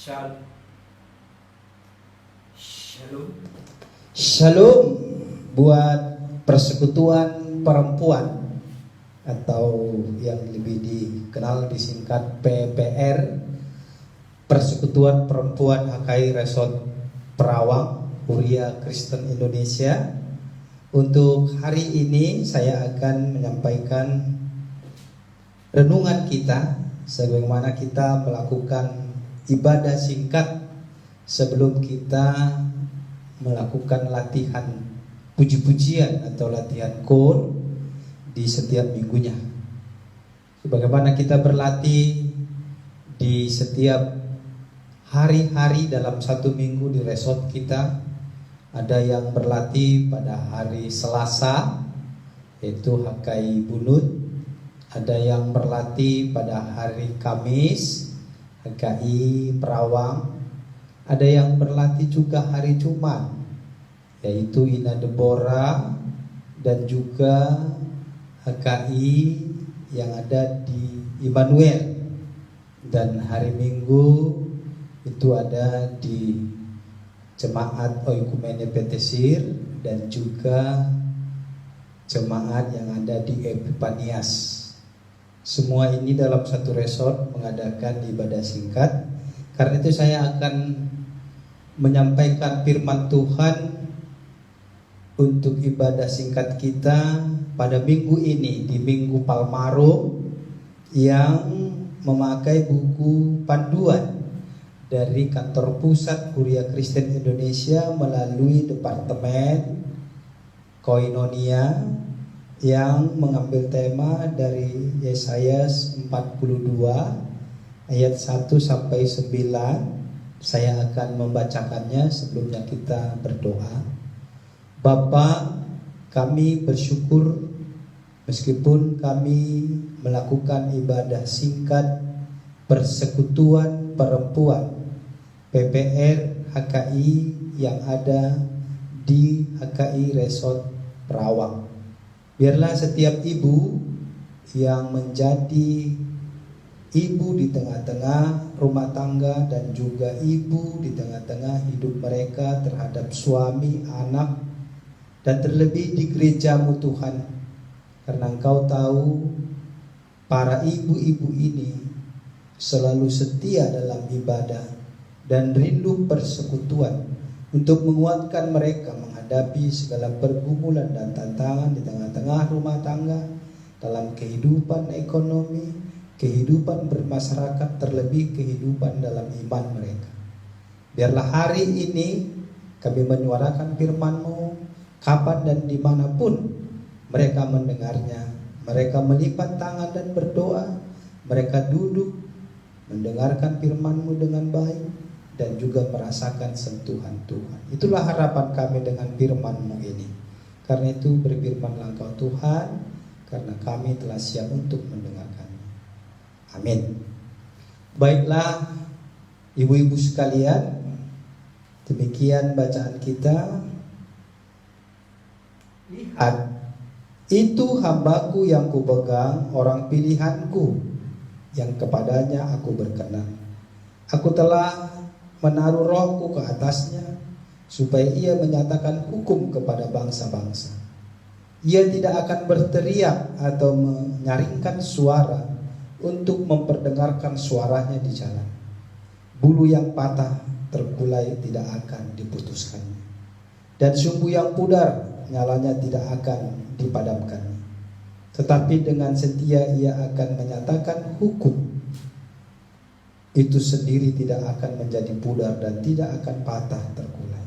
Shalom. Shalom. Shalom buat persekutuan perempuan atau yang lebih dikenal disingkat PPR, Persekutuan Perempuan HKI Resort Perawang Huria Kristen Indonesia. Untuk hari ini saya akan menyampaikan renungan kita sebagaimana kita melakukan ibadah singkat sebelum kita melakukan latihan puji-pujian atau latihan core di setiap minggunya. Sebagaimana kita berlatih di setiap hari-hari dalam satu minggu di resort kita, ada yang berlatih pada hari Selasa yaitu HKI Bunut, ada yang berlatih pada hari Kamis HKI Perawang, ada yang berlatih juga hari Jumat yaitu Ina Deborah, dan juga HKI yang ada di Immanuel, dan hari Minggu itu ada di Jemaat Oikumene Petesir dan juga jemaat yang ada di Epifanias. Semua ini dalam satu resort mengadakan ibadah singkat. Karena itu saya akan menyampaikan firman Tuhan untuk ibadah singkat kita pada minggu ini, di Minggu Palmarum, yang memakai buku panduan dari kantor pusat Huria Kristen Indonesia melalui Departemen Koinonia, yang mengambil tema dari Yesaya 42 ayat 1 sampai 9. Saya akan membacakannya sebelumnya kita berdoa. Bapa, kami bersyukur meskipun kami melakukan ibadah singkat persekutuan perempuan PPR HKI yang ada di HKI Resort Perawang. Biarlah setiap ibu yang menjadi ibu di tengah-tengah rumah tangga dan juga ibu di tengah-tengah hidup mereka terhadap suami, anak, dan terlebih di gerejamu Tuhan, karena Engkau tahu para ibu-ibu ini selalu setia dalam ibadah dan rindu persekutuan untuk menguatkan mereka menghadapi segala pergumulan dan tantangan di tengah-tengah rumah tangga, dalam kehidupan ekonomi, kehidupan bermasyarakat, terlebih kehidupan dalam iman mereka. Biarlah hari ini kami menyuarakan firman-Mu, kapan dan dimanapun mereka mendengarnya, mereka melipat tangan dan berdoa, mereka duduk mendengarkan firman-Mu dengan baik dan juga merasakan sentuhan Tuhan. Itulah harapan kami dengan firman-Mu ini. Karena itu berfirmanlah Engkau Tuhan, karena kami telah siap untuk mendengarkannya. Amin. Baiklah ibu-ibu sekalian, demikian bacaan kita. Lihat, itu hambaku yang kupegang, orang pilihanku, yang kepadanya aku berkenan. Aku telah menaruh rohku ke atasnya, supaya ia menyatakan hukum kepada bangsa-bangsa. Ia tidak akan berteriak atau menyaringkan suara untuk memperdengarkan suaranya di jalan. Bulu yang patah terkulai tidak akan diputuskannya, dan sumbu yang pudar nyalanya tidak akan dipadamkannya. Tetapi dengan setia ia akan menyatakan hukum. Itu sendiri tidak akan menjadi pudar dan tidak akan patah terkulai,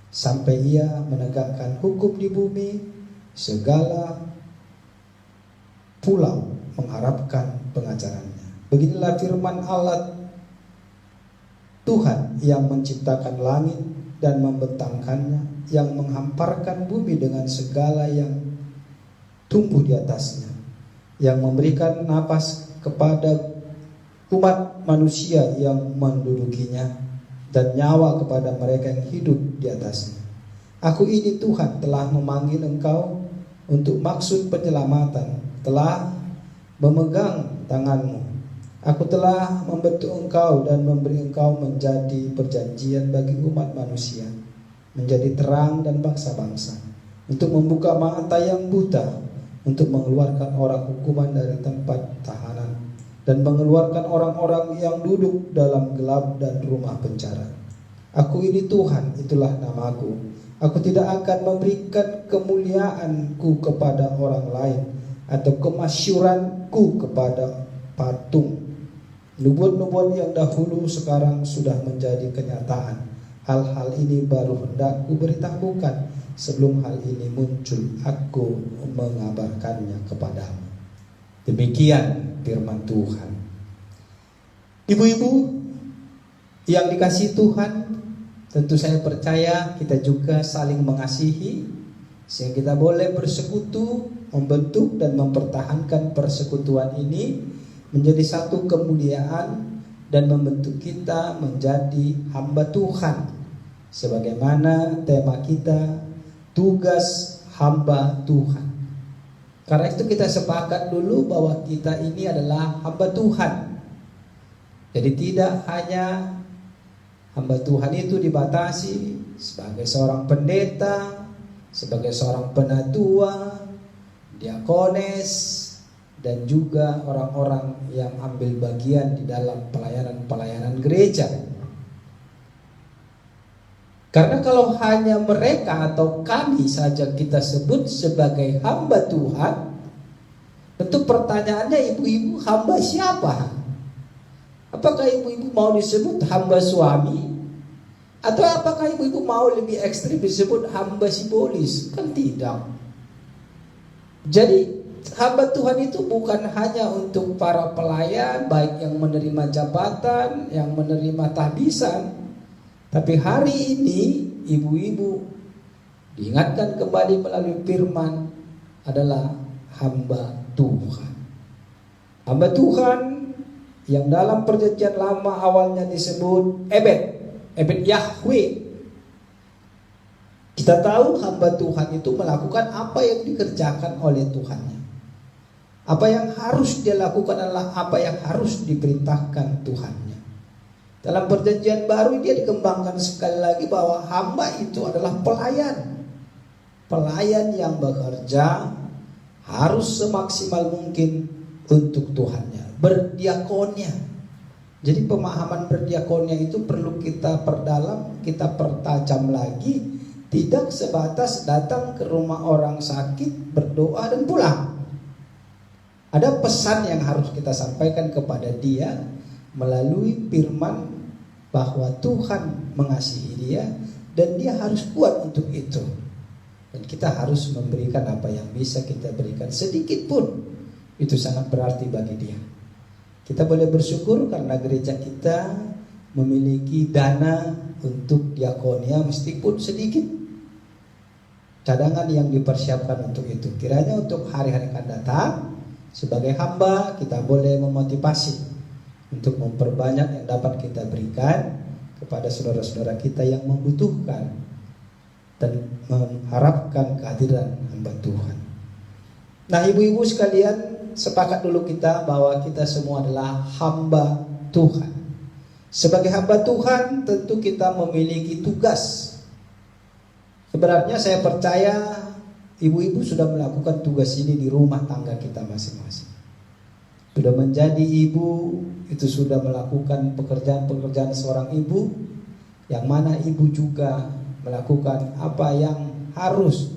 sampai ia menegakkan hukum di bumi. Segala pulau mengharapkan pengajarannya. Beginilah firman Allah Tuhan yang menciptakan langit dan membentangkannya, yang menghamparkan bumi dengan segala yang tumbuh di atasnya, yang memberikan napas kepada umat manusia yang mendudukinya, dan nyawa kepada mereka yang hidup di atasnya. Aku ini Tuhan telah memanggil engkau untuk maksud penyelamatan, telah memegang tanganmu Aku telah membentuk engkau dan memberi engkau menjadi perjanjian bagi umat manusia, menjadi terang dan bangsa-bangsa, untuk membuka mata yang buta, untuk mengeluarkan orang hukuman dari tempat tahanan, dan mengeluarkan orang-orang yang duduk dalam gelap dan rumah penjara. Aku ini Tuhan, itulah namaku. Aku tidak akan memberikan kemuliaanku kepada orang lain, atau kemasyuranku kepada patung. Nubuat-nubuat yang dahulu sekarang sudah menjadi kenyataan. Hal-hal ini baru hendak ku beritahukan. Sebelum hal ini muncul, aku mengabarkannya kepadamu. Demikian firman Tuhan. Ibu-ibu yang dikasihi Tuhan, tentu saya percaya kita juga saling mengasihi, sehingga kita boleh bersekutu, membentuk dan mempertahankan persekutuan ini menjadi satu kemuliaan dan membentuk kita menjadi hamba Tuhan. Sebagaimana tema kita, tugas hamba Tuhan. Karena itu kita sepakat dulu bahwa kita ini adalah hamba Tuhan. Jadi tidak hanya hamba Tuhan itu dibatasi sebagai seorang pendeta, sebagai seorang penatua, diakones, dan juga orang-orang yang ambil bagian di dalam pelayanan-pelayanan gereja. Karena kalau hanya mereka atau kami saja kita sebut sebagai hamba Tuhan, tentu pertanyaannya, ibu-ibu hamba siapa? Apakah ibu-ibu mau disebut hamba suami? Atau apakah ibu-ibu mau lebih ekstrim disebut hamba simbolis? Kan tidak. Jadi hamba Tuhan itu bukan hanya untuk para pelayan, baik yang menerima jabatan, yang menerima tahbisan. Tapi hari ini ibu-ibu diingatkan kembali melalui firman adalah hamba Tuhan. Hamba Tuhan yang dalam perjanjian lama awalnya disebut Ebed Yahweh. Kita tahu hamba Tuhan itu melakukan apa yang dikerjakan oleh Tuhannya. Apa yang harus dia lakukan adalah apa yang harus diperintahkan Tuhannya. Dalam perjanjian baru dia dikembangkan sekali lagi bahwa hamba itu adalah pelayan. Pelayan yang bekerja harus semaksimal mungkin untuk Tuhannya, berdiakonia. Jadi pemahaman berdiakonia itu perlu kita perdalam, kita pertajam lagi. Tidak sebatas datang ke rumah orang sakit, berdoa dan pulang. Ada pesan yang harus kita sampaikan kepada dia melalui firman bahwa Tuhan mengasihi dia dan dia harus kuat untuk itu. Dan kita harus memberikan apa yang bisa kita berikan, sedikit pun itu sangat berarti bagi dia. Kita boleh bersyukur karena gereja kita memiliki dana untuk diakonia meskipun sedikit. Cadangan yang dipersiapkan untuk itu. Kiranya untuk hari-hari akan datang, sebagai hamba kita boleh memotivasi untuk memperbanyak yang dapat kita berikan kepada saudara-saudara kita yang membutuhkan dan mengharapkan kehadiran hamba Tuhan. Nah, ibu-ibu sekalian, sepakat dulu kita bahwa kita semua adalah hamba Tuhan. Sebagai hamba Tuhan tentu kita memiliki tugas. Sebenarnya saya percaya ibu-ibu sudah melakukan tugas ini di rumah tangga kita masing-masing. Sudah menjadi ibu, itu sudah melakukan pekerjaan-pekerjaan seorang ibu, yang mana ibu juga melakukan apa yang harus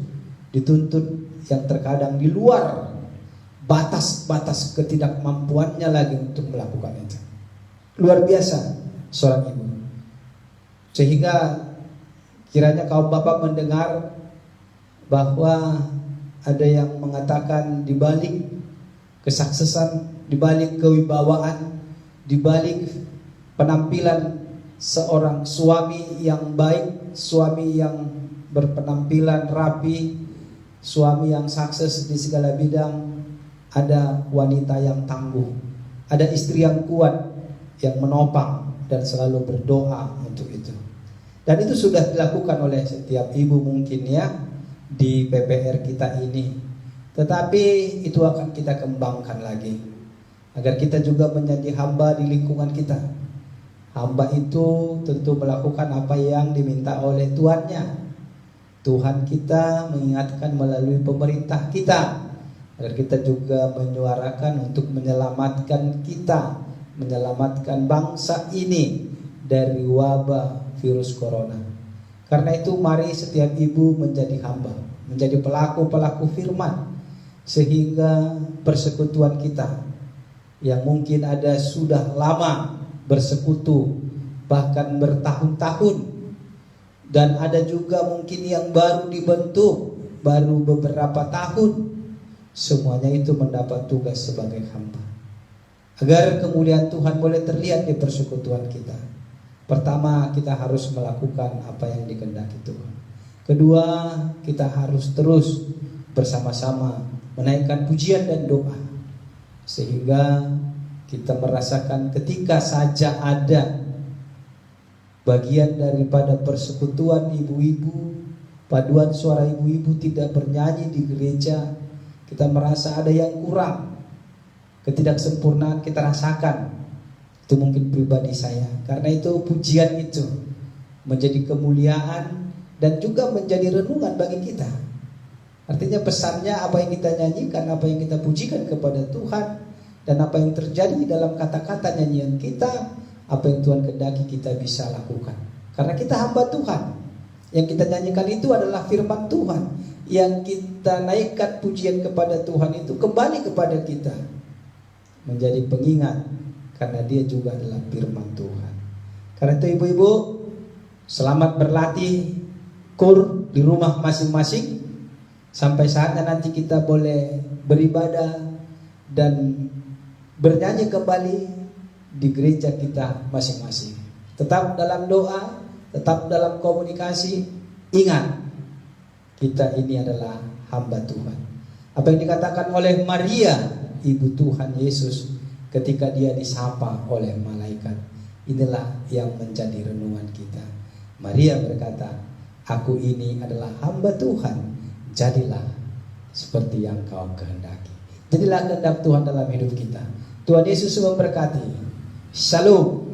dituntut, yang terkadang di luar batas-batas ketidakmampuannya lagi untuk melakukan itu. Luar biasa seorang ibu. Sehingga kiranya kaum bapak mendengar bahwa ada yang mengatakan di balik kesuksesan, di balik kewibawaan, di balik penampilan seorang suami yang baik, suami yang berpenampilan rapi, suami yang sukses di segala bidang, ada wanita yang tangguh, ada istri yang kuat, yang menopang dan selalu berdoa untuk itu. Dan itu sudah dilakukan oleh setiap ibu mungkin ya di PPR kita ini. Tetapi itu akan kita kembangkan lagi. agar kita juga menjadi hamba di lingkungan kita. Hamba itu tentu melakukan apa yang diminta oleh tuannya. Tuhan kita mengingatkan melalui pemerintah kita, agar kita juga menyuarakan untuk menyelamatkan kita, menyelamatkan bangsa ini dari wabah virus corona. Karena itu mari setiap ibu menjadi hamba, menjadi pelaku-pelaku firman, sehingga persekutuan kita yang mungkin ada sudah lama bersekutu, bahkan bertahun-tahun, dan ada juga mungkin yang baru dibentuk, baru beberapa tahun, semuanya itu mendapat tugas sebagai hamba, agar kemuliaan Tuhan boleh terlihat di persekutuan kita. Pertama, kita harus melakukan apa yang dikehendaki Tuhan. Kedua, kita harus terus bersama-sama menaikkan pujian dan doa, sehingga kita merasakan ketika saja ada bagian daripada persekutuan ibu-ibu, paduan suara ibu-ibu tidak bernyanyi di gereja, kita merasa ada yang kurang, ketidaksempurnaan kita rasakan. Itu mungkin pribadi saya. Karena itu pujian itu menjadi kemuliaan dan juga menjadi renungan bagi kita. Artinya pesannya apa yang kita nyanyikan, apa yang kita pujikan kepada Tuhan, dan apa yang terjadi dalam kata-kata nyanyian kita, apa yang Tuhan kehendaki kita bisa lakukan. Karena kita hamba Tuhan. Yang kita nyanyikan itu adalah firman Tuhan. Yang kita naikkan pujian kepada Tuhan itu kembali kepada kita, menjadi pengingat, karena dia juga adalah firman Tuhan. Karena itu ibu-ibu, selamat berlatih kur di rumah masing-masing, sampai saatnya nanti kita boleh beribadah dan bernyanyi kembali di gereja kita masing-masing. Tetap dalam doa, tetap dalam komunikasi. Ingat, kita ini adalah hamba Tuhan. Apa yang dikatakan oleh Maria, ibu Tuhan Yesus, ketika dia disapa oleh malaikat, inilah yang menjadi renungan kita. Maria berkata, aku ini adalah hamba Tuhan, jadilah seperti yang kau kehendaki. Jadilah kehendak Tuhan dalam hidup kita. Tuhan Yesus memberkati. Shalom.